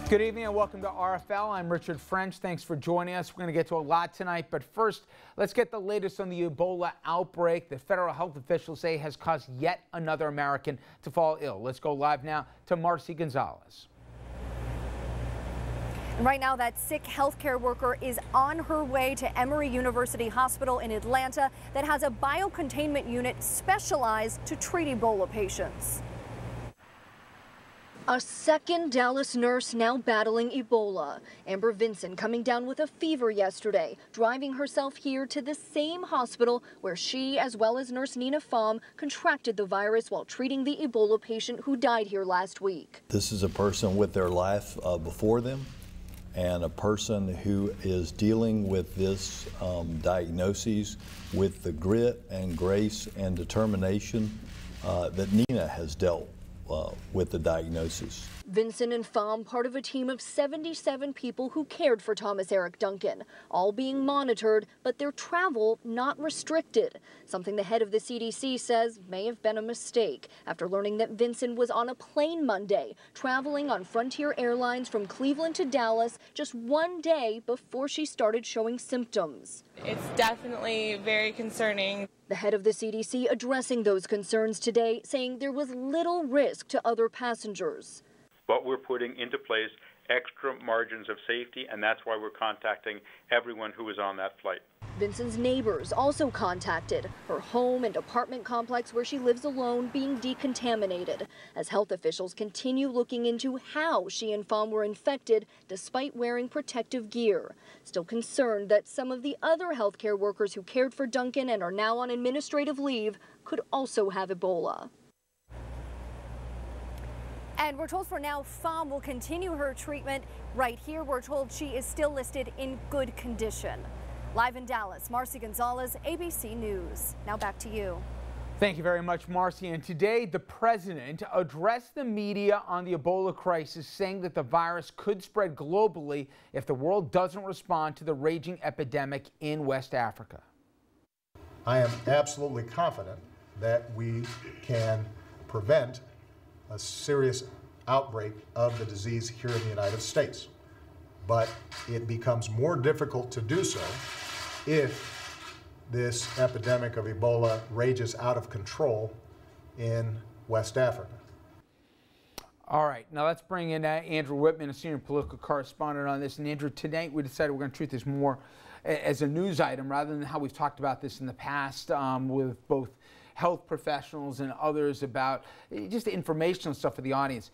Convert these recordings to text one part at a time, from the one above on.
Good evening and welcome to RFL. I'm Richard French. Thanks for joining us. We're going to get to a lot tonight, but first, let's get the latest on the Ebola outbreak that federal health officials say has caused yet another American to fall ill. Let's go live now to Marcy Gonzalez. Right now, that sick healthcare worker is on her way to Emory University Hospital in Atlanta that has a biocontainment unit specialized to treat Ebola patients. A second Dallas nurse now battling Ebola. Amber Vincent coming down with a fever yesterday, driving herself here to the same hospital where she, as well as nurse Nina Pham, contracted the virus while treating the Ebola patient who died here last week. This is a person with their life before them, and a person who is dealing with this diagnosis with the grit and grace and determination that Nina has dealt with the diagnosis. Vincent and Pham, part of a team of 77 people who cared for Thomas Eric Duncan, all being monitored, but their travel not restricted. Something the head of the CDC says may have been a mistake after learning that Vincent was on a plane Monday, traveling on Frontier Airlines from Cleveland to Dallas just one day before she started showing symptoms. It's definitely very concerning. The head of the CDC addressing those concerns today, saying there was little risk to other passengers. But we're putting into place extra margins of safety, and that's why we're contacting everyone who is on that flight. Vincent's neighbors also contacted, her home and apartment complex where she lives alone being decontaminated, as health officials continue looking into how she and Pham were infected despite wearing protective gear. Still concerned that some of the other healthcare workers who cared for Duncan and are now on administrative leave could also have Ebola. And we're told for now Pham will continue her treatment. Right here, we're told she is still listed in good condition. Live in Dallas, Marcy Gonzalez, ABC News. Now back to you. Thank you very much, Marcy. And today, the president addressed the media on the Ebola crisis, saying that the virus could spread globally if the world doesn't respond to the raging epidemic in West Africa. I am absolutely confident that we can prevent a serious outbreak of the disease here in the United States. But it becomes more difficult to do so if this epidemic of Ebola rages out of control in West Africa. All right, now let's bring in Andrew Whitman, a senior political correspondent on this. And Andrew, tonight we decided we're going to treat this more as a news item rather than how we've talked about this in the past with both health professionals and others about just informational stuff for the audience.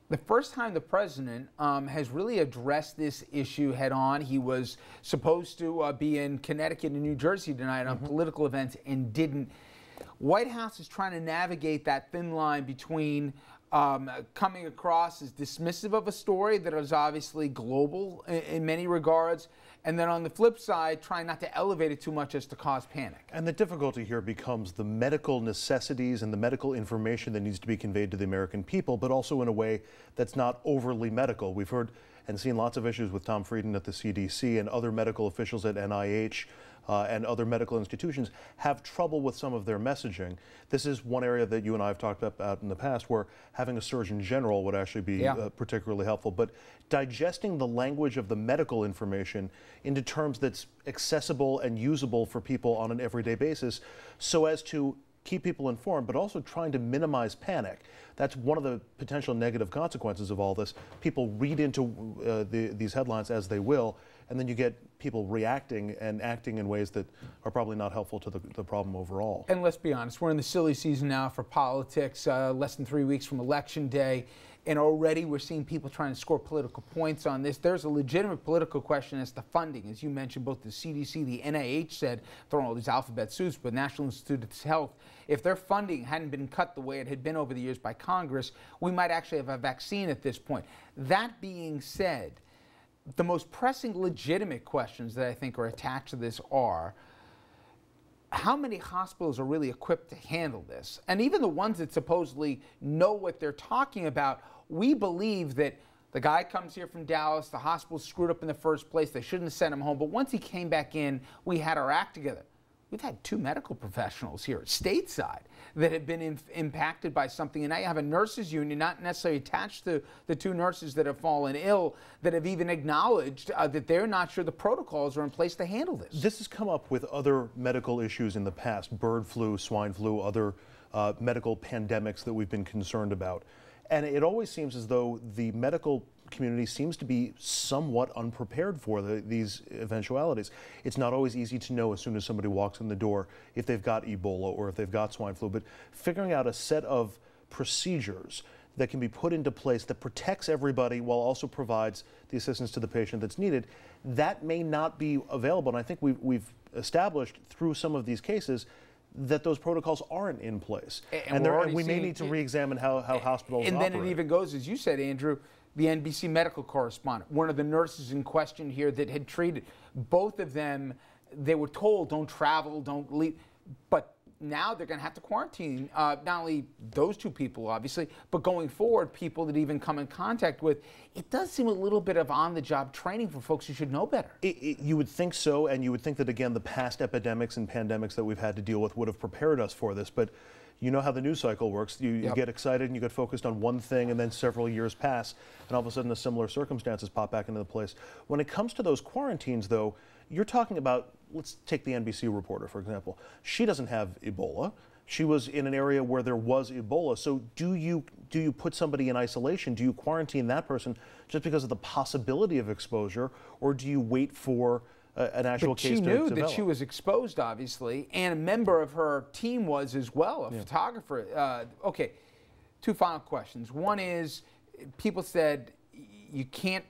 The first time the president has really addressed this issue head on. He was supposed to be in Connecticut and New Jersey tonight on political events and didn't. White House is trying to navigate that thin line between coming across as dismissive of a story that is obviously global in many regards, and then on the flip side, trying not to elevate it too much as to cause panic. And the difficulty here becomes the medical necessities and the medical information that needs to be conveyed to the American people, but also in a way that's not overly medical. We've heard and seen lots of issues with Tom Frieden at the CDC and other medical officials at NIH and other medical institutions have trouble with some of their messaging. This is one area that you and I have talked about in the past where having a Surgeon General would actually be particularly helpful. But digesting the language of the medical information into terms that's accessible and usable for people on an everyday basis so as to keep people informed, but also trying to minimize panic. That's one of the potential negative consequences of all this. People read into these headlines as they will, and then you get people reacting and acting in ways that are probably not helpful to the problem overall. And let's be honest, we're in the silly season now for politics, less than 3 weeks from Election Day. And already we're seeing people trying to score political points on this. There's a legitimate political question as to funding. As you mentioned, both the CDC, the NIH said, throwing all these alphabet soups, but National Institute of Health, if their funding hadn't been cut the way it had been over the years by Congress, we might actually have a vaccine at this point. That being said, the most pressing legitimate questions that I think are attached to this are, how many hospitals are really equipped to handle this? And even the ones that supposedly know what they're talking about, we believe that the guy comes here from Dallas, the hospital screwed up in the first place, they shouldn't have sent him home, but once he came back in, we had our act together. we've had 2 medical professionals here stateside that have been impacted by something. And now you have a nurses union, not necessarily attached to the 2 nurses that have fallen ill, that have even acknowledged that they're not sure the protocols are in place to handle this. This has come up with other medical issues in the past, bird flu, swine flu, other medical pandemics that we've been concerned about. And it always seems as though the medical community seems to be somewhat unprepared for these eventualities. It's not always easy to know as soon as somebody walks in the door if they've got Ebola or if they've got swine flu, but figuring out a set of procedures that can be put into place that protects everybody while also provides the assistance to the patient that's needed, that may not be available. And I think we've established through some of these cases that those protocols aren't in place. And we may need to re-examine how hospitals operate. And then it even goes, as you said, Andrew, the NBC medical correspondent, one of the nurses in question here that had treated both of them, they were told don't travel, don't leave, but now they're going to have to quarantine not only those 2 people, obviously, but going forward, people that even come in contact with. It does seem a little bit of on-the-job training for folks who should know better. You would think so, and you would think that, again, the past epidemics and pandemics that we've had to deal with would have prepared us for this, but you know how the news cycle works. You get excited and you get focused on one thing, and then several years pass, and all of a sudden the similar circumstances pop back into the place. When it comes to those quarantines, though, you're talking about, let's take the NBC reporter, for example. She doesn't have Ebola. She was in an area where there was Ebola. So do you put somebody in isolation? Do you quarantine that person just because of the possibility of exposure, or do you wait for an actual case to develop? She knew that she was exposed, obviously, and a member of her team was as well, a photographer. Okay, 2 final questions. One is, people said you can't,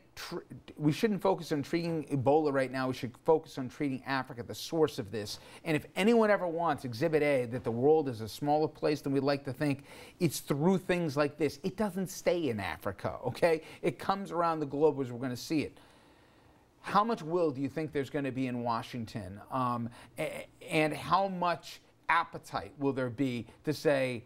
we shouldn't focus on treating Ebola right now. We should focus on treating Africa, the source of this. And if anyone ever wants Exhibit A, that the world is a smaller place than we'd like to think, it's through things like this. It doesn't stay in Africa, okay? It comes around the globe as we're going to see it. How much will do you think there's going to be in Washington? And how much appetite will there be to say,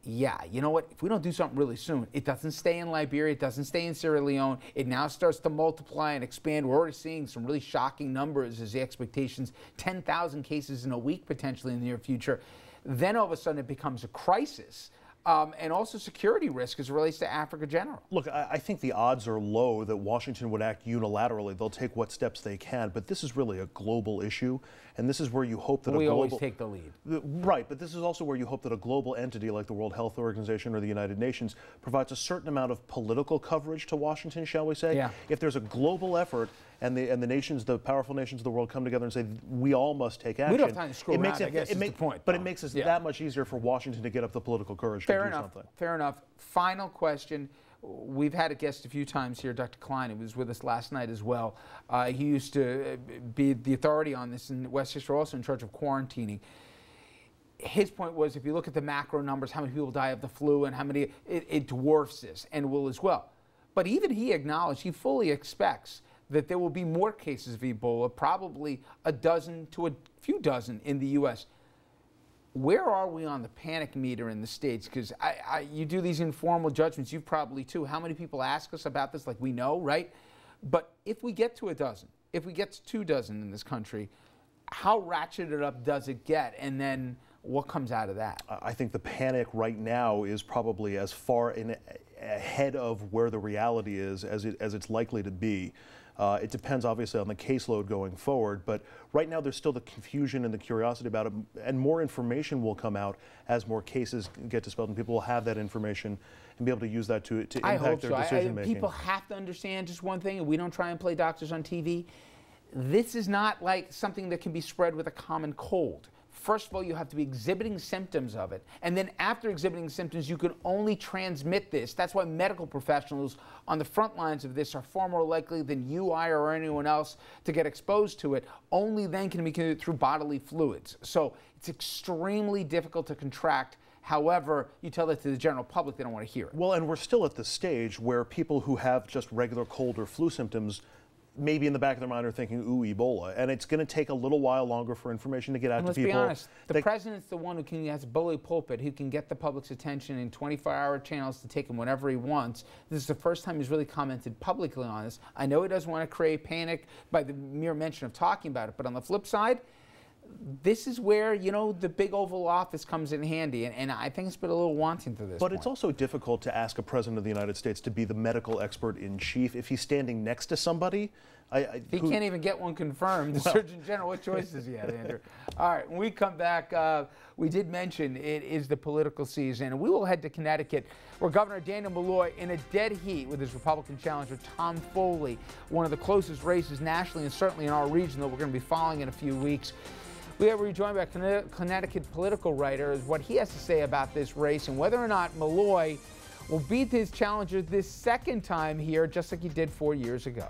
yeah, you know what, if we don't do something really soon, it doesn't stay in Liberia, it doesn't stay in Sierra Leone, it now starts to multiply and expand. We're already seeing some really shocking numbers as the expectations, 10,000 cases in a week potentially in the near future. Then all of a sudden it becomes a crisis. And also security risk as it relates to Africa general. Look, I think the odds are low that Washington would act unilaterally. They'll take what steps they can, but this is really a global issue, and this is where you hope that we always take the lead. Right, but this is also where you hope that a global entity like the World Health Organization or the United Nations provides a certain amount of political coverage to Washington, shall we say? Yeah. If there's a global effort and the nations, the powerful nations of the world come together and say, we all must take action. We don't have time to screw around, I guess is the point. But it makes it that much easier for Washington to get up the political courage to do something. Fair enough. Final question. We've had a guest a few times here, Dr. Klein, who was with us last night as well. He used to be the authority on this in Westchester, also in charge of quarantining. His point was, if you look at the macro numbers, how many people die of the flu and how many, it dwarfs this and will as well. But even he acknowledged, he fully expects that there will be more cases of Ebola, probably a dozen to a few dozen in the U.S. Where are we on the panic meter in the States? Because you do these informal judgments, you probably too. How many people ask us about this? Like, we know, right? But if we get to a dozen, if we get to 2 dozen in this country, how ratcheted up does it get? And then what comes out of that? I think the panic right now is probably as far ahead of where the reality is as it's likely to be. It depends obviously on the caseload going forward, but right now there's still the confusion and the curiosity about it, and more information will come out as more cases get dispelled, and people will have that information and be able to use that to impact their decision making. People have to understand just one thing, and we don't try and play doctors on TV. This is not like something that can be spread with a common cold. First of all, you have to be exhibiting symptoms of it. And then after exhibiting symptoms, you can only transmit this. That's why medical professionals on the front lines of this are far more likely than you, I, or anyone else to get exposed to it. Only then can it be committed through bodily fluids. So it's extremely difficult to contract. However, you tell that to the general public, they don't want to hear it. Well, and we're still at the stage where people who have just regular cold or flu symptoms maybe in the back of their mind are thinking, ooh, Ebola. And it's going to take a little while longer for information to get out to people. Let's be honest, the president's the one who has a bully pulpit, who can get the public's attention in 24-hour channels to take him whenever he wants. This is the first time he's really commented publicly on this. I know he doesn't want to create panic by the mere mention of talking about it, but on the flip side, this is where, you know, the big Oval Office comes in handy, and I think it's been a little wanting to this But point. it's also difficult to ask a president of the United States to be the medical expert in chief if he's standing next to somebody. He can't even get one confirmed. The Surgeon General, what choice does he have, Andrew? All right, when we come back, we did mention it is the political season, and we will head to Connecticut, where Governor Daniel Malloy in a dead heat with his Republican challenger Tom Foley, one of the closest races nationally and certainly in our region that we're going to be following in a few weeks. We are rejoined by Connecticut political writer, what he has to say about this race and whether or not Malloy will beat his challenger this second time here, just like he did 4 years ago.